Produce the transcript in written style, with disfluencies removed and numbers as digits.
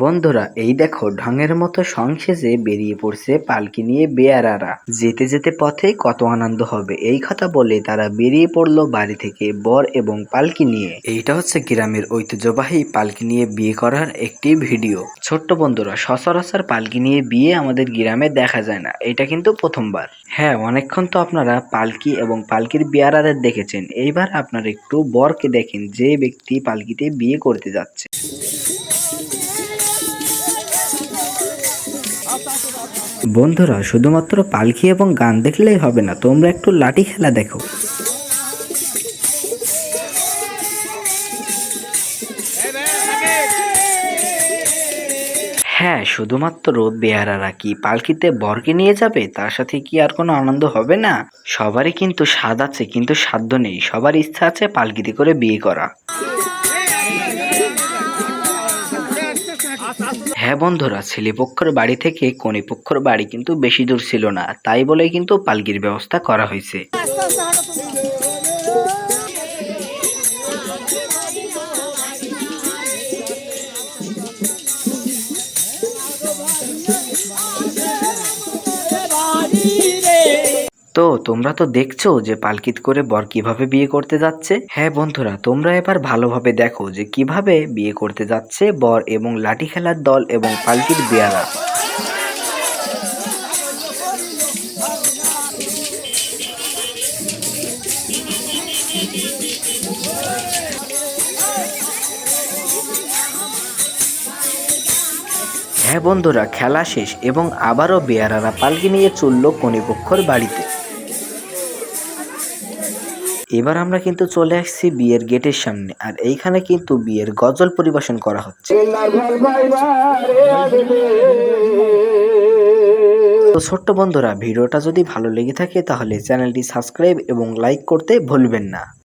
বন্ধুরা এই দেখো ঢঙের মতো সং সেজে বেরিয়ে পড়ছে পালকি নিয়ে বেয়ারারা। যেতে যেতে পথে কত আনন্দ হবে এই কথা বলে তারা বেরিয়ে পড়লো বাড়ি থেকে বর এবং পালকি নিয়ে। এইটা হচ্ছে গ্রামের ঐতিহ্যবাহী পালকি নিয়ে বিয়ে করার একটি ভিডিও। ছোট্ট বন্ধুরা, সচরাচর পালকি নিয়ে বিয়ে আমাদের গ্রামে দেখা যায় না, এটা কিন্তু প্রথমবার। হ্যাঁ, অনেকক্ষণ তো আপনারা পালকি এবং পালকির বেয়ারাদের দেখেছেন, এইবার আপনারা একটু বরকে দেখেন যে ব্যক্তি পালকিতে বিয়ে করতে যাচ্ছে। বন্ধুরা, শুধুমাত্র পালকি এবং গান দেখলেই হবে না, তোমরা একটু লাঠি খেলা দেখো। হ্যাঁ, শুধুমাত্র বেয়ারারা কি পালকিতে বরকে নিয়ে যাবে, তার সাথে কি আর কোনো আনন্দ হবে না? সবারই কিন্তু স্বাদ আছে, কিন্তু সাধ্য নেই। সবার ইচ্ছা আছে পালকিতে করে বিয়ে করা। হ্যাঁ বন্ধুরা, ছেলেপক্ষের বাড়ি থেকে কনেপক্ষের বাড়ি কিন্তু বেশি দূর ছিল না, তাই বলেই কিন্তু পালকির ব্যবস্থা করা হয়েছে। তো তোমরা তো দেখছো যে পালকিত করে বর কিভাবে বিয়ে করতে যাচ্ছে। হ্যাঁ বন্ধুরা, তোমরা এবার ভালোভাবে দেখো যে কিভাবে বিয়ে করতে যাচ্ছে বর এবং লাঠি খেলার দল এবং পালকির বেয়ারা। হ্যাঁ বন্ধুরা, খেলা শেষ এবং আবারও বেয়ারারা পালকি নিয়ে চলল কনেপক্ষর বাড়িতে। এবার আমরা কিন্তু চলে আসছি বিয়ের গেটের সামনে, আর এইখানে কিন্তু বিয়ের গজল পরিবেশন করা হচ্ছে। তো ছোট্ট বন্ধুরা, ভিডিওটা যদি ভালো লেগে থাকে তাহলে চ্যানেলটি সাবস্ক্রাইব এবং লাইক করতে ভুলবেন না।